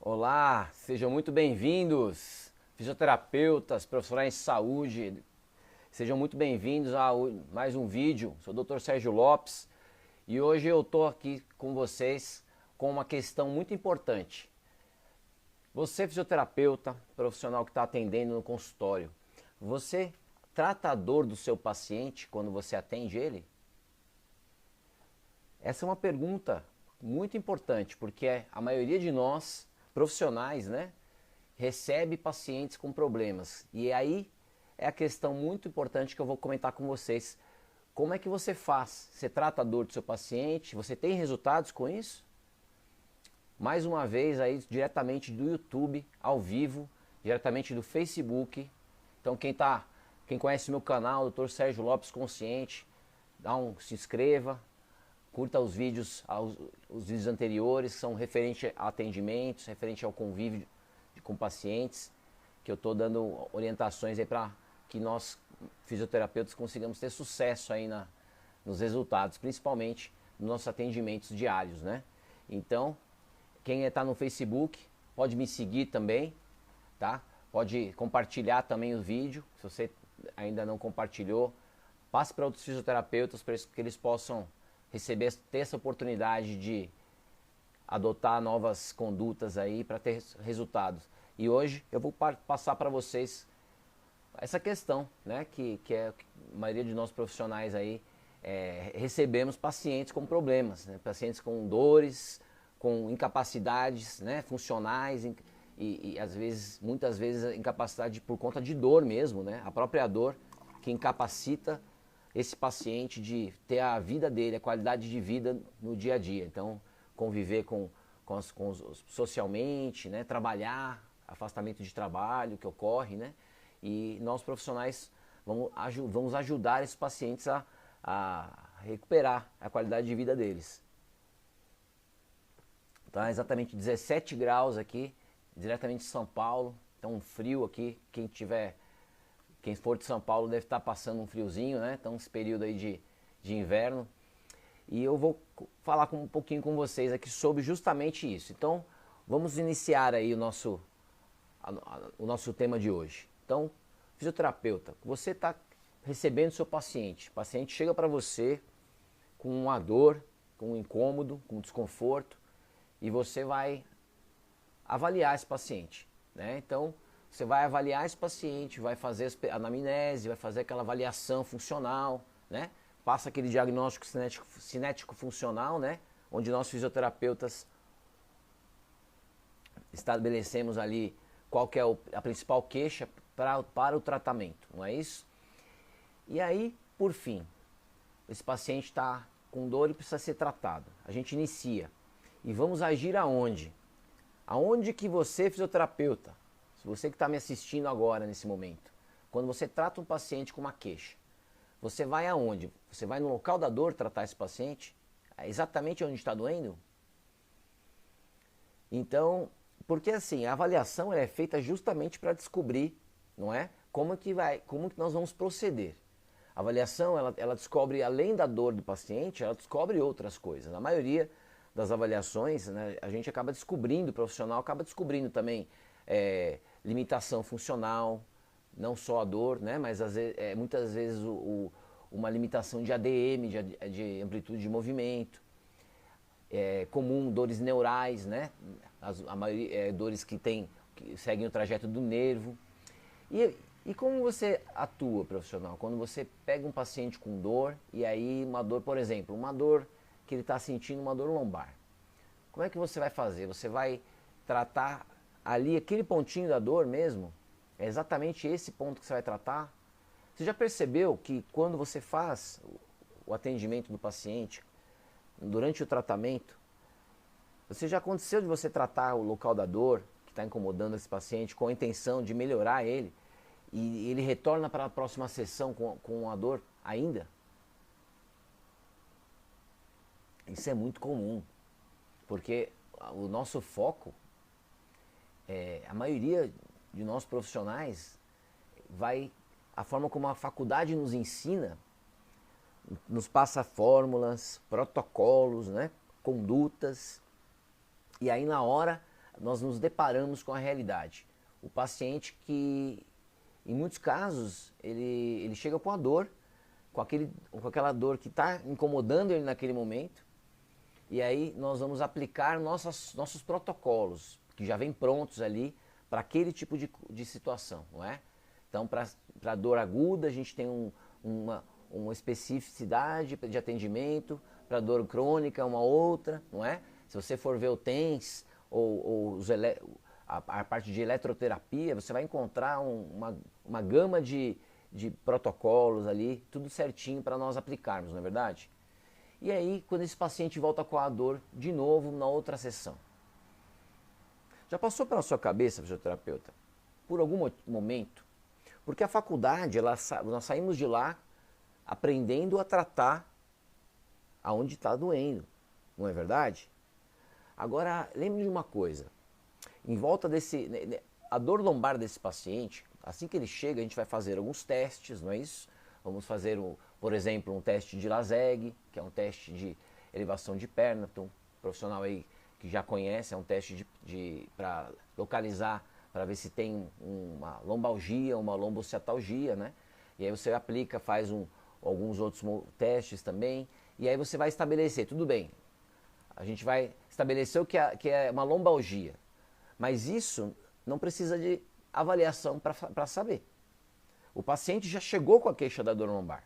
Olá, sejam muito bem-vindos, fisioterapeutas, profissionais de saúde, sejam muito bem-vindos a mais um vídeo. Sou o Dr. Sérgio Lopes e hoje eu estou aqui com vocês com uma questão muito importante. Você, fisioterapeuta, profissional que está atendendo no consultório, você trata a dor do seu paciente quando você atende ele? Essa é uma pergunta muito importante, porque a maioria de nós, profissionais, né, recebe pacientes com problemas. E aí é a questão muito importante que eu vou comentar com vocês. Como é que você faz? Você trata a dor do seu paciente? Você tem resultados com isso? Mais uma vez aí, diretamente do YouTube, ao vivo, diretamente do Facebook. Então quem conhece o meu canal, Dr. Sérgio Lopes Consciente, se inscreva, curta os vídeos anteriores, que são referentes a atendimentos, referente ao convívio com pacientes, que eu estou dando orientações aí para que nós, fisioterapeutas, consigamos ter sucesso aí nos resultados, principalmente nos nossos atendimentos diários, né? Então, quem está no Facebook, pode me seguir também, tá? Pode compartilhar também o vídeo, se você ainda não compartilhou, passe para outros fisioterapeutas para que eles possam ter essa oportunidade de adotar novas condutas aí para ter resultados. E hoje eu vou passar para vocês essa questão, né, que a maioria de nós profissionais aí recebemos pacientes com problemas, né, pacientes com dores, com incapacidades, né, funcionais e às vezes, muitas vezes incapacidade por conta de dor mesmo, né, a própria dor que incapacita esse paciente de ter a vida dele, a qualidade de vida no dia a dia. Então, conviver socialmente, né, trabalhar, afastamento de trabalho que ocorre, né, e nós profissionais vamos ajudar esses pacientes a recuperar a qualidade de vida deles. Tá exatamente 17 graus aqui, diretamente de São Paulo, então um frio aqui, quem for de São Paulo deve estar passando um friozinho, né? Então, esse período aí de inverno. E eu vou falar um pouquinho com vocês aqui sobre justamente isso. Então, vamos iniciar aí o nosso tema de hoje. Então, fisioterapeuta, você está recebendo seu paciente. O paciente chega para você com uma dor, com um incômodo, com um desconforto, e você vai avaliar esse paciente, né? Então, você vai avaliar esse paciente, vai fazer a anamnese, vai fazer aquela avaliação funcional, né? Passa aquele diagnóstico cinético funcional, né? Onde nós fisioterapeutas estabelecemos ali qual que é a principal queixa para o tratamento, não é isso? E aí, por fim, esse paciente está com dor e precisa ser tratado. A gente inicia. E vamos agir aonde? Aonde que você, fisioterapeuta, se você que está me assistindo agora, nesse momento, quando você trata um paciente com uma queixa, você vai aonde? Você vai no local da dor tratar esse paciente? É exatamente onde está doendo? Então, porque assim, a avaliação é feita justamente para descobrir, não é? Como que nós vamos proceder. A avaliação, ela descobre, além da dor do paciente, ela descobre outras coisas. Na maioria das avaliações, né, a gente acaba descobrindo, o profissional acaba descobrindo também limitação funcional, não só a dor, né, mas muitas vezes uma limitação de ADM, de amplitude de movimento, comum, dores neurais, né, a maioria dores que seguem o trajeto do nervo. E como você atua, profissional, quando você pega um paciente com dor e aí uma dor, por exemplo, uma dor que ele está sentindo, uma dor lombar. Como é que você vai fazer? Você vai tratar ali aquele pontinho da dor mesmo? É exatamente esse ponto que você vai tratar? Você já percebeu que quando você faz o atendimento do paciente, durante o tratamento, já aconteceu de você tratar o local da dor que está incomodando esse paciente com a intenção de melhorar ele e ele retorna para a próxima sessão com a dor ainda? Isso é muito comum, porque o nosso foco, a maioria de nós profissionais, a forma como a faculdade nos ensina, nos passa fórmulas, protocolos, né, condutas, e aí na hora nós nos deparamos com a realidade. O paciente que, em muitos casos, ele chega com a dor, com aquela dor que está incomodando ele naquele momento, e aí nós vamos aplicar nossos protocolos, que já vêm prontos ali para aquele tipo de situação, não é? Então, para dor aguda, a gente tem uma especificidade de atendimento, para dor crônica, uma outra, não é? Se você for ver o TENS ou a parte de eletroterapia, você vai encontrar uma gama de protocolos ali, tudo certinho para nós aplicarmos, não é verdade? E aí, quando esse paciente volta com a dor, de novo, na outra sessão. Já passou pela sua cabeça, fisioterapeuta, por algum momento? Porque a faculdade, nós saímos de lá aprendendo a tratar aonde está doendo, não é verdade? Agora, lembre de uma coisa, em volta a dor lombar desse paciente, assim que ele chega, a gente vai fazer alguns testes, não é isso? Vamos fazer, por exemplo, um teste de Laseg, que é um teste de elevação de perna, então, profissional aí que já conhece, é um teste para localizar, para ver se tem uma lombalgia, uma lombociatalgia, né? E aí você aplica, faz alguns outros testes também, e aí você vai estabelecer, tudo bem, a gente vai estabelecer o que é uma lombalgia, mas isso não precisa de avaliação para saber. O paciente já chegou com a queixa da dor lombar.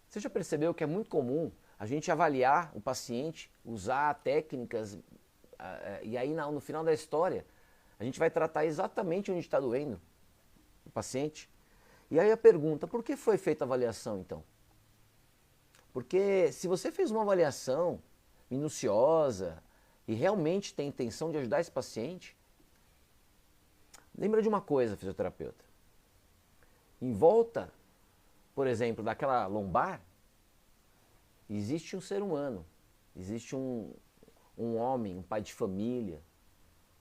Você já percebeu que é muito comum a gente avaliar o paciente, usar técnicas, e aí no final da história, a gente vai tratar exatamente onde está doendo o paciente. E aí a pergunta, por que foi feita a avaliação então? Porque se você fez uma avaliação minuciosa e realmente tem intenção de ajudar esse paciente, lembra de uma coisa, fisioterapeuta. Em volta, por exemplo, daquela lombar, existe um ser humano, existe um homem, um pai de família,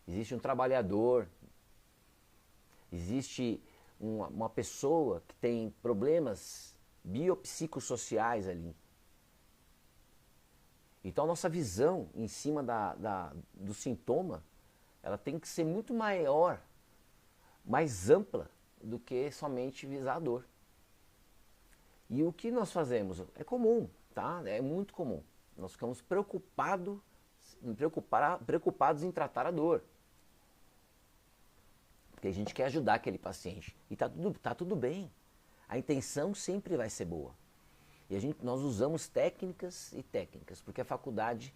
existe um trabalhador, existe uma pessoa que tem problemas biopsicossociais ali. Então, a nossa visão em cima do sintoma, ela tem que ser muito maior, mais ampla do que somente visar a dor. E o que nós fazemos? É comum, tá? É muito comum. Nós ficamos preocupados em tratar a dor. Porque a gente quer ajudar aquele paciente. E tá tudo bem. A intenção sempre vai ser boa. E nós usamos técnicas e técnicas, porque a faculdade,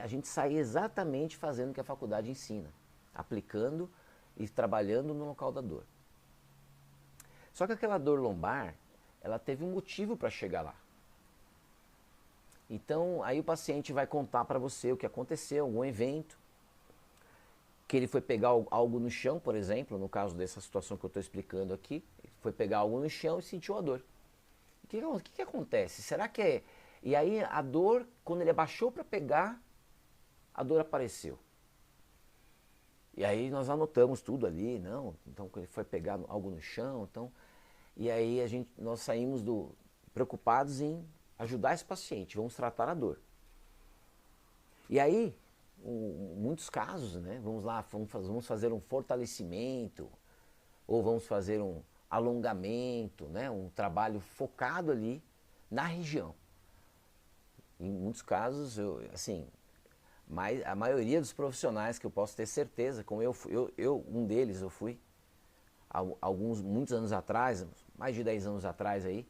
a gente sai exatamente fazendo o que a faculdade ensina, aplicando e trabalhando no local da dor. Só que aquela dor lombar, ela teve um motivo para chegar lá. Então, aí o paciente vai contar para você o que aconteceu, algum evento, que ele foi pegar algo no chão, por exemplo, no caso dessa situação que eu estou explicando aqui, ele foi pegar algo no chão e sentiu a dor. O que acontece? Será que é... E aí a dor, quando ele abaixou para pegar, a dor apareceu. E aí nós anotamos tudo ali, não, então ele foi pegar algo no chão, então... E aí nós saímos preocupados em ajudar esse paciente, vamos tratar a dor. E aí, muitos casos, né, vamos fazer um fortalecimento, ou vamos fazer um alongamento, né, um trabalho focado ali na região. Em muitos casos, a maioria dos profissionais que eu posso ter certeza, como um deles eu fui, muitos anos atrás, mais de 10 anos atrás aí,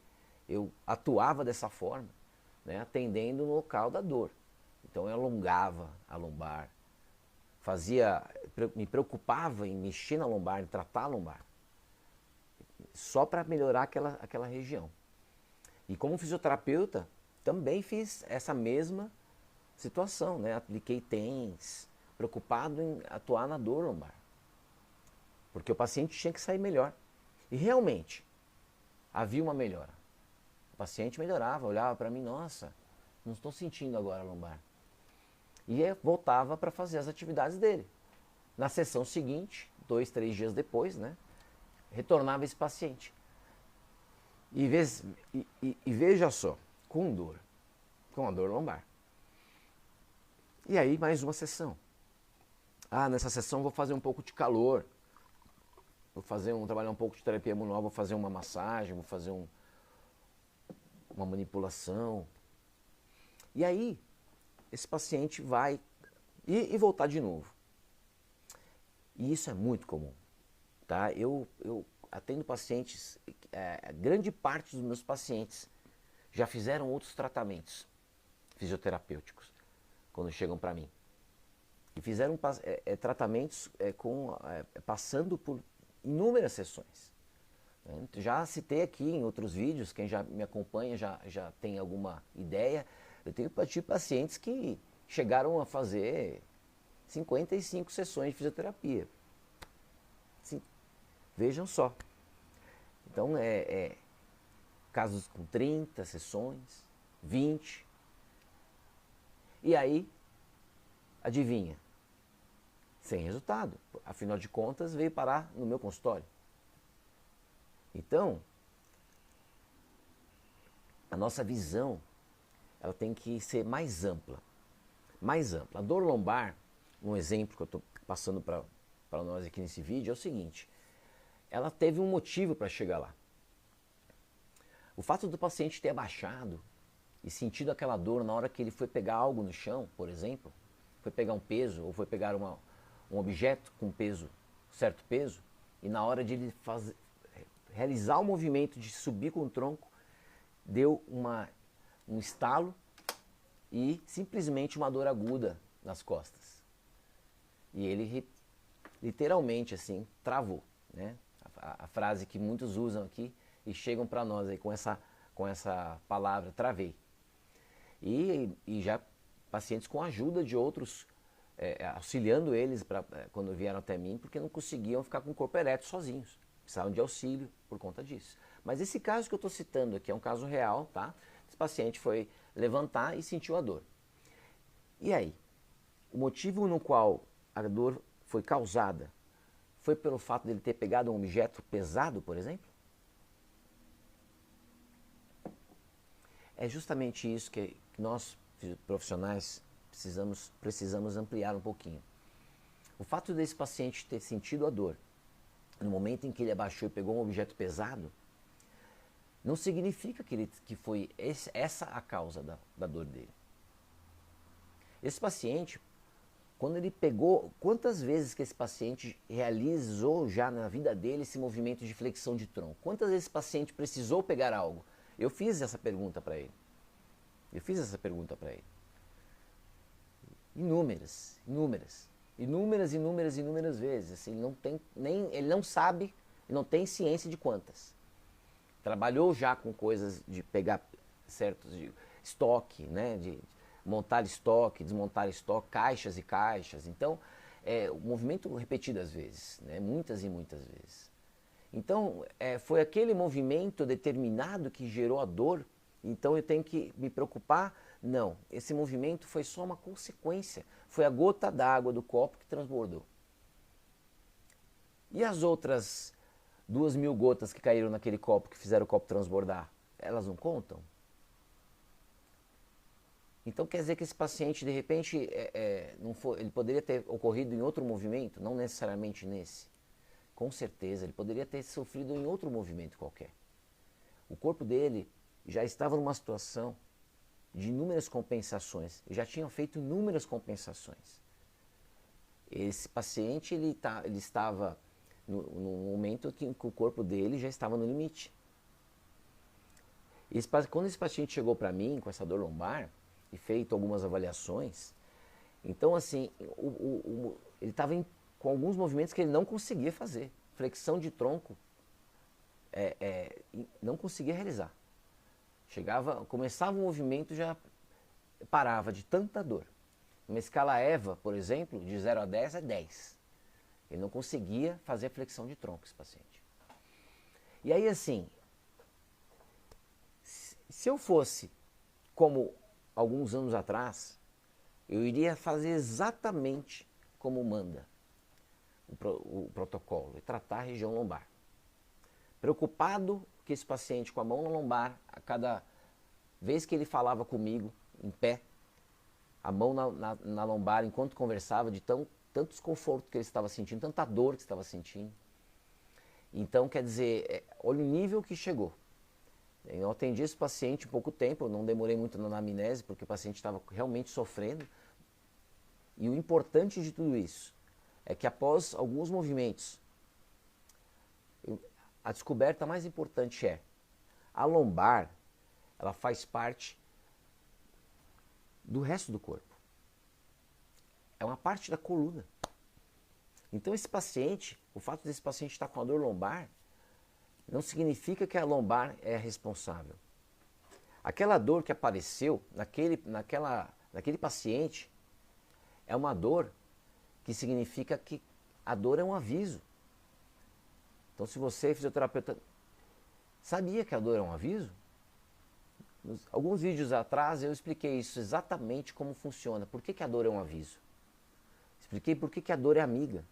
eu atuava dessa forma, né, atendendo no local da dor. Então eu alongava a lombar, me preocupava em mexer na lombar, em tratar a lombar, só para melhorar aquela região. E como fisioterapeuta, também fiz essa mesma situação, né? Apliquei TENS, preocupado em atuar na dor lombar. Porque o paciente tinha que sair melhor. E realmente, havia uma melhora. O paciente melhorava, olhava para mim, nossa, não estou sentindo agora a lombar. E voltava para fazer as atividades dele. Na sessão seguinte, 2, 3 dias depois, né, retornava esse paciente. E veja só, com a dor lombar. E aí mais uma sessão. Ah, nessa sessão vou fazer um pouco de calor, trabalhar um pouco de terapia manual, vou fazer uma massagem, vou fazer uma manipulação. E aí, esse paciente vai e voltar de novo. E isso é muito comum, tá? Eu atendo pacientes, grande parte dos meus pacientes já fizeram outros tratamentos fisioterapêuticos quando chegam para mim. E fizeram tratamentos passando por inúmeras sessões. Já citei aqui em outros vídeos, quem já me acompanha já tem alguma ideia. Eu tenho pacientes que chegaram a fazer 55 sessões de fisioterapia. Sim, vejam só. Então, casos com 30 sessões, 20. E aí, adivinha? Sem resultado. Afinal de contas, veio parar no meu consultório. Então, a nossa visão, ela tem que ser mais ampla. Mais ampla. A dor lombar, um exemplo que eu estou passando para nós aqui nesse vídeo, é o seguinte. Ela teve um motivo para chegar lá. O fato do paciente ter abaixado e sentido aquela dor na hora que ele foi pegar algo no chão, por exemplo, foi pegar um peso ou foi pegar um objeto com peso, certo peso, e na hora de ele realizar o movimento de subir com o tronco, deu um estalo e simplesmente uma dor aguda nas costas. E ele literalmente assim travou, né? A frase que muitos usam aqui e chegam para nós aí com essa palavra, travei. E já pacientes com a ajuda de outros, auxiliando eles quando vieram até mim, porque não conseguiam ficar com o corpo ereto sozinhos. Precisavam de auxílio por conta disso. Mas esse caso que eu estou citando aqui é um caso real, tá? Esse paciente foi levantar e sentiu a dor. E aí? O motivo no qual a dor foi causada foi pelo fato dele ter pegado um objeto pesado, por exemplo? É justamente isso que nós, profissionais, precisamos ampliar um pouquinho. O fato desse paciente ter sentido a dor no momento em que ele abaixou e pegou um objeto pesado, não significa que foi essa a causa da dor dele. Esse paciente, quando ele pegou, quantas vezes que esse paciente realizou já na vida dele esse movimento de flexão de tronco? Quantas vezes esse paciente precisou pegar algo? Eu fiz essa pergunta para ele. Inúmeras vezes. Assim, ele não sabe, não tem ciência de quantas. Trabalhou já com coisas de pegar certos de estoque, né, de montar estoque, desmontar estoque, caixas e caixas. Então, o movimento repetidas vezes, né, muitas e muitas vezes. Então, foi aquele movimento determinado que gerou a dor, então eu tenho que me preocupar? Não, esse movimento foi só uma consequência, foi a gota d'água do copo que transbordou. E as outras 2.000 gotas que caíram naquele copo, que fizeram o copo transbordar, elas não contam? Então quer dizer que esse paciente, de repente, ele poderia ter ocorrido em outro movimento, não necessariamente nesse. Com certeza, ele poderia ter sofrido em outro movimento qualquer. O corpo dele já estava numa situação de inúmeras compensações. Já tinham feito inúmeras compensações. Esse paciente, ele estava no momento que o corpo dele já estava no limite. Quando esse paciente chegou para mim com essa dor lombar e feito algumas avaliações, então assim, ele estava com alguns movimentos que ele não conseguia fazer. Flexão de tronco, não conseguia realizar. Começava o movimento e já parava de tanta dor. Uma escala EVA, por exemplo, de 0 a 10 é 10. Ele não conseguia fazer a flexão de tronco, esse paciente. E aí assim, se eu fosse como alguns anos atrás, eu iria fazer exatamente como manda o protocolo, e tratar a região lombar. Preocupado que esse paciente com a mão na lombar, a cada vez que ele falava comigo, em pé, a mão na lombar, enquanto conversava, de tão tanto desconforto que ele estava sentindo, tanta dor que estava sentindo. Então, quer dizer, olha o nível que chegou. Eu atendi esse paciente em pouco tempo, eu não demorei muito na anamnese, porque o paciente estava realmente sofrendo. E o importante de tudo isso é que após alguns movimentos, a descoberta mais importante é a lombar, ela faz parte do resto do corpo. É uma parte da coluna. Então esse paciente, o fato desse paciente estar com a dor lombar, não significa que a lombar é responsável. Aquela dor que apareceu naquele paciente é uma dor que significa que a dor é um aviso. Então se você, fisioterapeuta, sabia que a dor é um aviso? Alguns vídeos atrás eu expliquei isso exatamente como funciona. Por que a dor é um aviso? Expliquei por que a dor é amiga.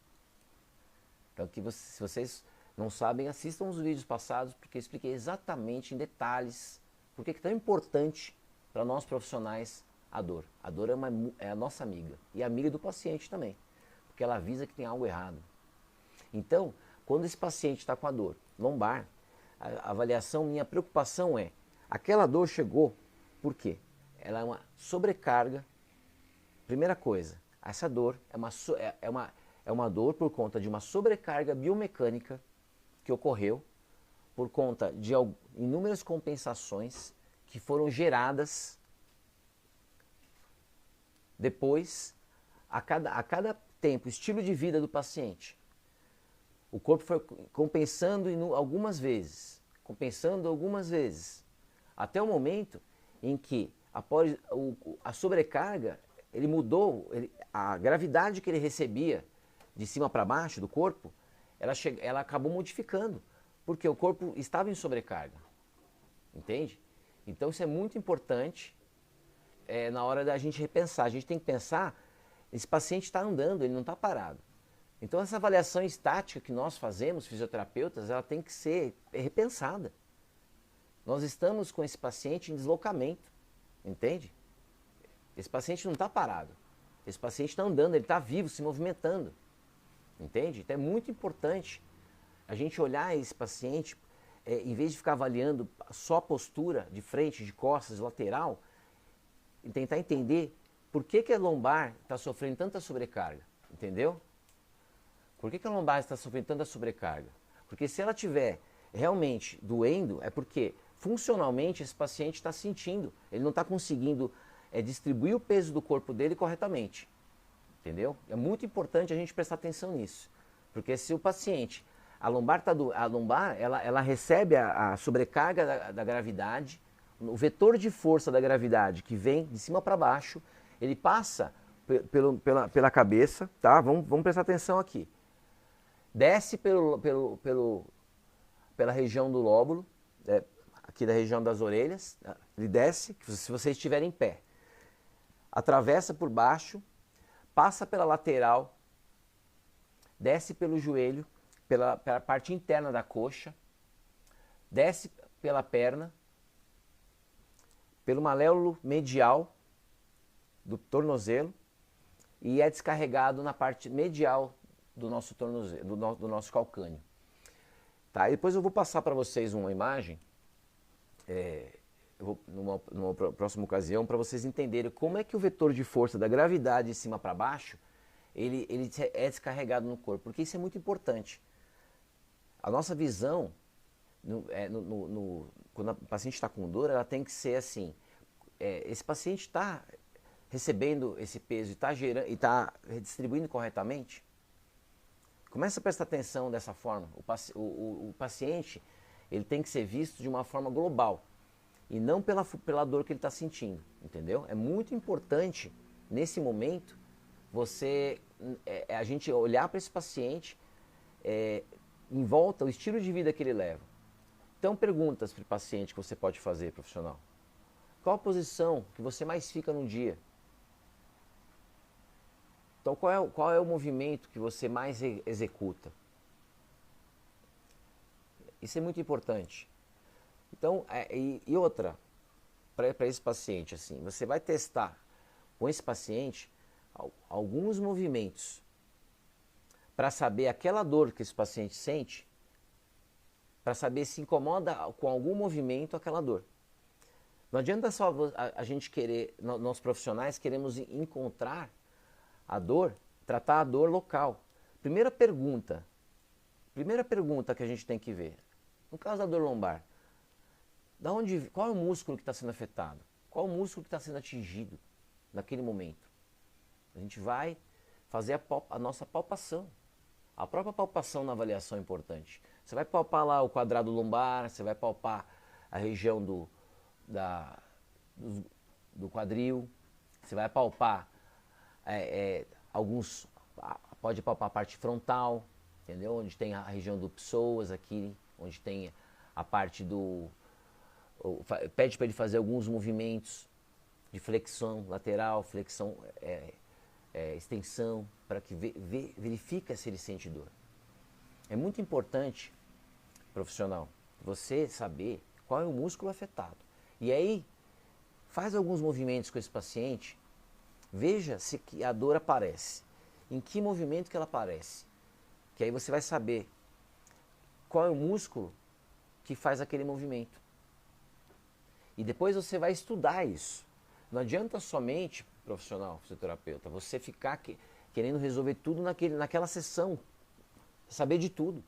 Então, se vocês não sabem, assistam os vídeos passados, porque eu expliquei exatamente em detalhes por que é tão importante para nós profissionais a dor. A dor é a nossa amiga e amiga do paciente também, porque ela avisa que tem algo errado. Então, quando esse paciente está com a dor lombar, a avaliação, minha preocupação é, aquela dor chegou, por quê? Ela é uma sobrecarga. Primeira coisa, essa dor é uma dor por conta de uma sobrecarga biomecânica que ocorreu por conta de inúmeras compensações que foram geradas depois, a cada tempo, estilo de vida do paciente. O corpo foi compensando algumas vezes, até o momento em que, após a sobrecarga, ele mudou, a gravidade que ele recebia de cima para baixo do corpo, ela acabou modificando, porque o corpo estava em sobrecarga, entende? Então isso é muito importante na hora da gente repensar. A gente tem que pensar, esse paciente está andando, ele não está parado. Então essa avaliação estática que nós fazemos, fisioterapeutas, ela tem que ser repensada. Nós estamos com esse paciente em deslocamento, entende? Esse paciente não está parado, esse paciente está andando, ele está vivo, se movimentando, entende? Então é muito importante a gente olhar esse paciente, em vez de ficar avaliando só a postura de frente, de costas, lateral, e tentar entender por que a lombar está sofrendo tanta sobrecarga, entendeu? Por que a lombar está sofrendo tanta sobrecarga? Porque se ela estiver realmente doendo, é porque funcionalmente esse paciente está sentindo, ele não está conseguindo distribuir o peso do corpo dele corretamente, entendeu? É muito importante a gente prestar atenção nisso, porque se o paciente, a lombar ela recebe a sobrecarga da gravidade, o vetor de força da gravidade que vem de cima para baixo, ele passa pela cabeça, tá? Vamos prestar atenção aqui. Desce pela região do lóbulo, aqui da região das orelhas, ele desce, se vocês estiverem em pé. Atravessa por baixo, passa pela lateral, desce pelo joelho, pela parte interna da coxa, desce pela perna, pelo maléolo medial do tornozelo e é descarregado na parte medial do nosso tornozelo, do nosso calcâneo. Tá? E depois eu vou passar para vocês uma imagem, numa próxima ocasião, para vocês entenderem como é que o vetor de força da gravidade de cima para baixo, ele é descarregado no corpo, porque isso é muito importante. A nossa visão, quando o paciente está com dor, ela tem que ser assim, esse paciente está recebendo esse peso e está redistribuindo corretamente? Começa a prestar atenção dessa forma. O paciente, ele tem que ser visto de uma forma global e não pela dor que ele está sentindo, entendeu? É muito importante, nesse momento, a gente olhar para esse paciente em volta, o estilo de vida que ele leva. Então, perguntas para o paciente que você pode fazer, profissional. Qual a posição que você mais fica no dia? Então, qual é o movimento que você mais executa? Isso é muito importante. Então, e outra, para esse paciente, assim, você vai testar com esse paciente alguns movimentos para saber aquela dor que esse paciente sente, para saber se incomoda com algum movimento aquela dor. Não adianta só a gente querer, nós profissionais queremos encontrar a dor, tratar a dor local. Primeira pergunta que a gente tem que ver, no caso da dor lombar, qual é o músculo que está sendo afetado? Qual é o músculo que está sendo atingido naquele momento? A gente vai fazer a nossa palpação. A própria palpação na avaliação é importante. Você vai palpar lá o quadrado lombar, você vai palpar a região do quadril, você vai palpar pode palpar a parte frontal, entendeu? Onde tem a região do psoas aqui, onde tem a parte pede para ele fazer alguns movimentos de flexão lateral, flexão, extensão, para que verifique se ele sente dor. É muito importante, profissional, você saber qual é o músculo afetado. E aí, faz alguns movimentos com esse paciente, veja se a dor aparece, em que movimento que ela aparece. Que aí você vai saber qual é o músculo que faz aquele movimento. E depois você vai estudar isso. Não adianta somente, profissional, fisioterapeuta, você ficar querendo resolver tudo naquela sessão, saber de tudo.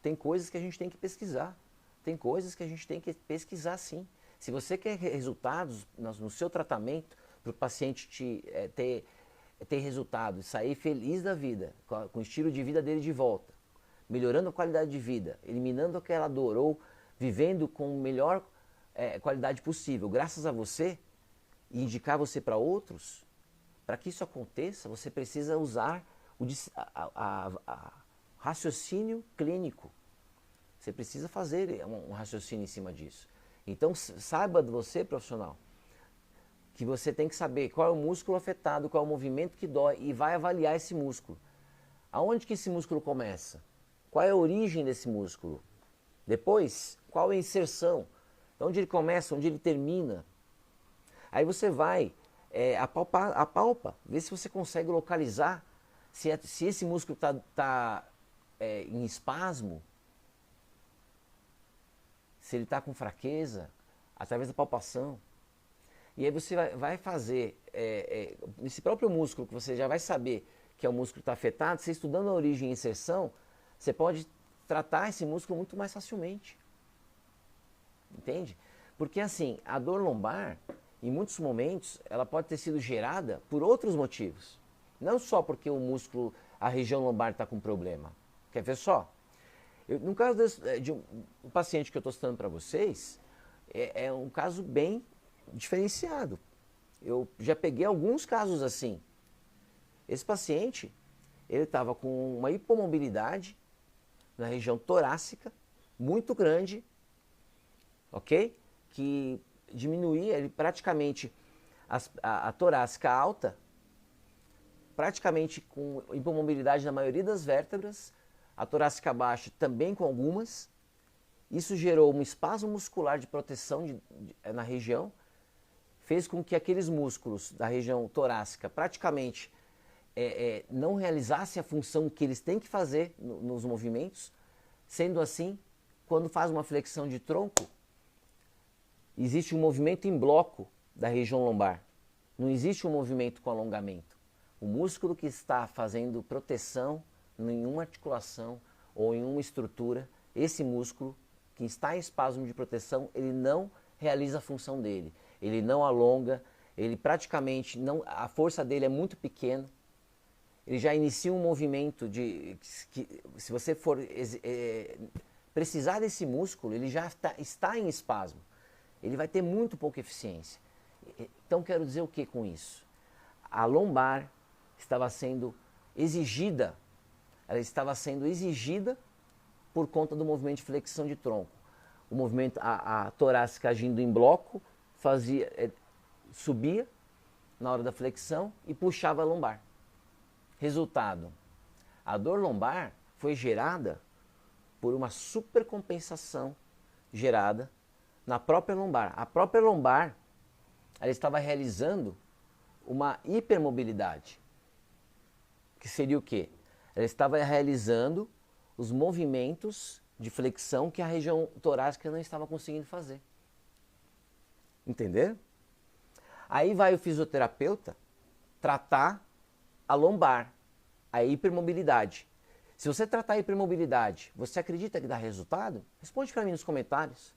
Tem coisas que a gente tem que pesquisar. Tem coisas que a gente tem que pesquisar sim. Se você quer resultados no seu tratamento, para o paciente ter resultado, sair feliz da vida, com o estilo de vida dele de volta, melhorando a qualidade de vida, eliminando aquela dor ou vivendo com a melhor qualidade possível, graças a você, e indicar você para outros, para que isso aconteça, você precisa usar o raciocínio clínico. Você precisa fazer um raciocínio em cima disso. Então, saiba você, profissional, que você tem que saber qual é o músculo afetado, qual é o movimento que dói e vai avaliar esse músculo. Aonde que esse músculo começa? Qual é a origem desse músculo? Depois, qual é a inserção? Onde ele começa, onde ele termina? Aí você vai apalpa, vê se você consegue localizar se esse músculo está em espasmo, se ele está com fraqueza, através da palpação. E aí você vai fazer, esse próprio músculo que você já vai saber que é o músculo que está afetado, você estudando a origem e inserção, você pode tratar esse músculo muito mais facilmente. Entende? Porque assim, a dor lombar, em muitos momentos, ela pode ter sido gerada por outros motivos. Não só porque o músculo, a região lombar está com problema. Quer ver só? No caso de um paciente que eu estou citando para vocês, é um caso bem diferenciado. Eu já peguei alguns casos assim. Esse paciente, ele estava com uma hipomobilidade na região torácica, muito grande, ok? Que diminuía ele praticamente a torácica alta, praticamente com hipomobilidade na maioria das vértebras, a torácica baixa também com algumas. Isso gerou um espasmo muscular de proteção na região, fez com que aqueles músculos da região torácica praticamente não realizassem a função que eles têm que fazer nos movimentos. Sendo assim, quando faz uma flexão de tronco, existe um movimento em bloco da região lombar. Não existe um movimento com alongamento. O músculo que está fazendo proteção em uma articulação ou em uma estrutura, esse músculo que está em espasmo de proteção, ele não realiza a função dele. Ele não alonga, ele praticamente não, a força dele é muito pequena. Ele já inicia um movimento que se você for precisar desse músculo, ele já está em espasmo. Ele vai ter muito pouca eficiência. Então quero dizer o que com isso? A lombar estava sendo exigida, ela estava sendo exigida por conta do movimento de flexão de tronco. O movimento, a torácica agindo em bloco, subia na hora da flexão e puxava a lombar. Resultado, a dor lombar foi gerada por uma supercompensação gerada na própria lombar. A própria lombar, ela estava realizando uma hipermobilidade. Que seria o quê? Ela estava realizando os movimentos de flexão que a região torácica não estava conseguindo fazer. Entendeu? Aí vai o fisioterapeuta tratar a lombar, a hipermobilidade. Se você tratar a hipermobilidade, você acredita que dá resultado? Responde para mim nos comentários.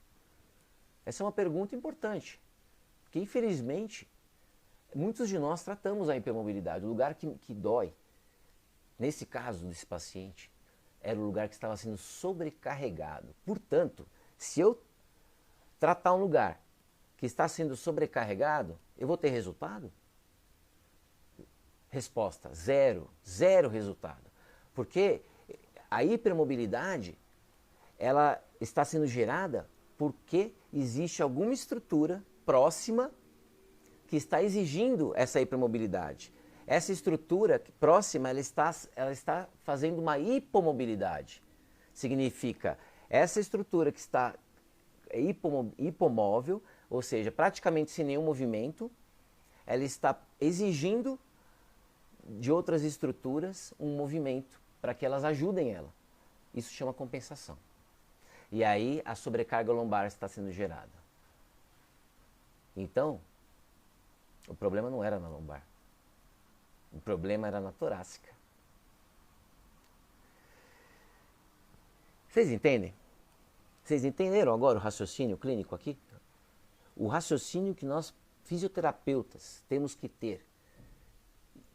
Essa é uma pergunta importante, porque infelizmente muitos de nós tratamos a hipermobilidade. O lugar que dói, nesse caso desse paciente, era o lugar que estava sendo sobrecarregado. Portanto, se eu tratar um lugar que está sendo sobrecarregado, eu vou ter resultado? Resposta: zero. Zero resultado. Porque a hipermobilidade, ela está sendo gerada porque existe alguma estrutura próxima que está exigindo essa hipermobilidade. Essa estrutura próxima, ela está fazendo uma hipomobilidade. Significa, essa estrutura que está hipomóvel, ou seja, praticamente sem nenhum movimento, ela está exigindo de outras estruturas um movimento para que elas ajudem ela. Isso chama compensação. E aí a sobrecarga lombar está sendo gerada. Então, o problema não era na lombar. O problema era na torácica. Vocês entendem? Vocês entenderam agora o raciocínio clínico aqui? O raciocínio que nós, fisioterapeutas, temos que ter.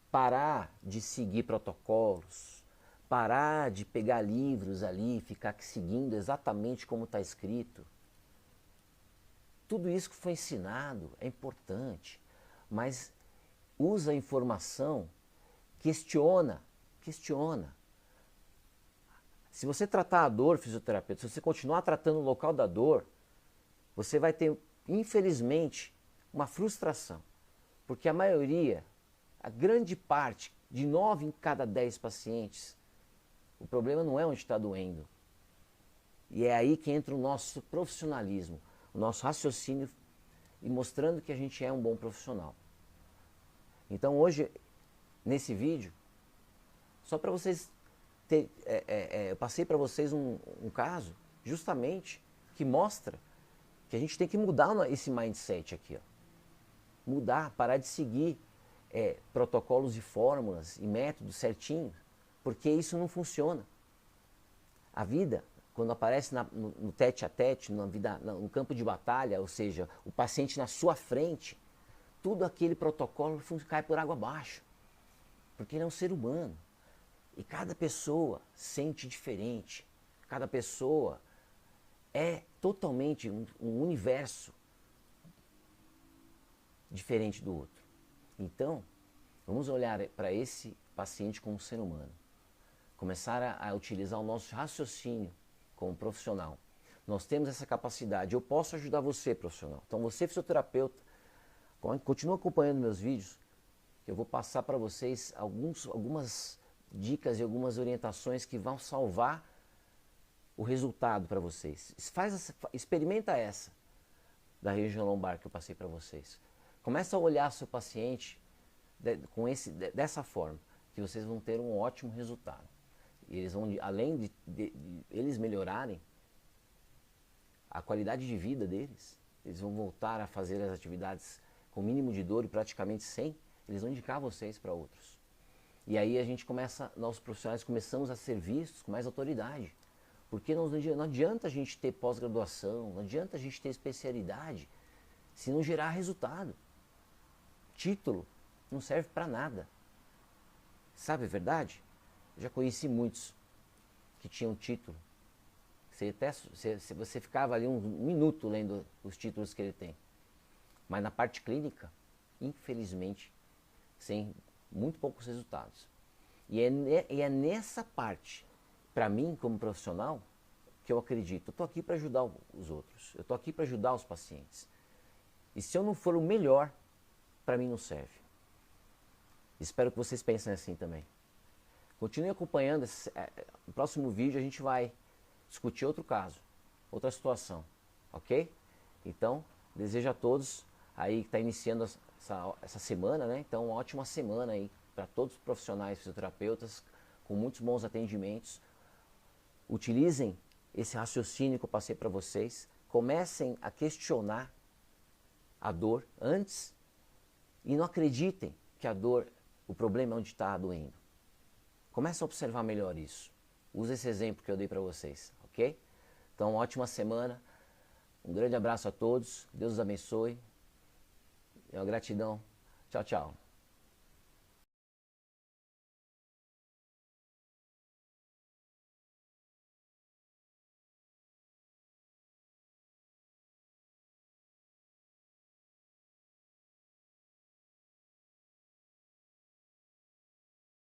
Parar de seguir protocolos, parar de pegar livros ali, ficar seguindo exatamente como está escrito. Tudo isso que foi ensinado é importante, mas usa a informação, questiona. Se você tratar a dor, fisioterapeuta, se você continuar tratando o local da dor, você vai ter, infelizmente, uma frustração. Porque a maioria, a grande parte, de 9 em cada 10 pacientes, o problema não é onde está doendo. E é aí que entra o nosso profissionalismo, o nosso raciocínio e mostrando que a gente é um bom profissional. Então hoje, nesse vídeo, só para vocês eu passei para vocês um caso justamente que mostra que a gente tem que mudar esse mindset aqui. Ó. Mudar, parar de seguir protocolos e fórmulas e métodos certinhos, porque isso não funciona. A vida, quando aparece no tete a tete, no campo de batalha, ou seja, o paciente na sua frente, tudo aquele protocolo cai por água abaixo, porque ele é um ser humano. E cada pessoa sente diferente, cada pessoa é totalmente um universo diferente do outro. Então, vamos olhar para esse paciente como ser humano. Começar a utilizar o nosso raciocínio como profissional. Nós temos essa capacidade, eu posso ajudar você, profissional. Então você, fisioterapeuta, continua acompanhando meus vídeos, que eu vou passar para vocês algumas dicas e algumas orientações que vão salvar o resultado para vocês. Experimenta essa da região lombar que eu passei para vocês. Começa a olhar seu paciente dessa forma, que vocês vão ter um ótimo resultado. E eles vão, além de eles melhorarem a qualidade de vida deles, eles vão voltar a fazer as atividades com mínimo de dor e praticamente sem, eles vão indicar vocês para outros. E aí nós profissionais começamos a ser vistos com mais autoridade. Porque não adianta a gente ter pós-graduação, não adianta a gente ter especialidade se não gerar resultado. Título não serve para nada. Sabe a verdade? Eu já conheci muitos que tinham título. Você ficava ali um minuto lendo os títulos que ele tem. Mas na parte clínica, infelizmente, sem muito poucos resultados. E é nessa parte, para mim, como profissional, que eu acredito. Eu estou aqui para ajudar os outros. Eu estou aqui para ajudar os pacientes. E se eu não for o melhor, para mim não serve. Espero que vocês pensem assim também. Continue acompanhando. No próximo vídeo a gente vai discutir outro caso, outra situação. Ok? Então, desejo a todos aí que está iniciando essa semana, né? Então, uma ótima semana aí para todos os profissionais fisioterapeutas, com muitos bons atendimentos. Utilizem esse raciocínio que eu passei para vocês. Comecem a questionar a dor antes e não acreditem que a dor, o problema é onde está doendo. Comecem a observar melhor isso. Use esse exemplo que eu dei para vocês, ok? Então, ótima semana. Um grande abraço a todos. Deus os abençoe. Gratidão. Tchau, tchau.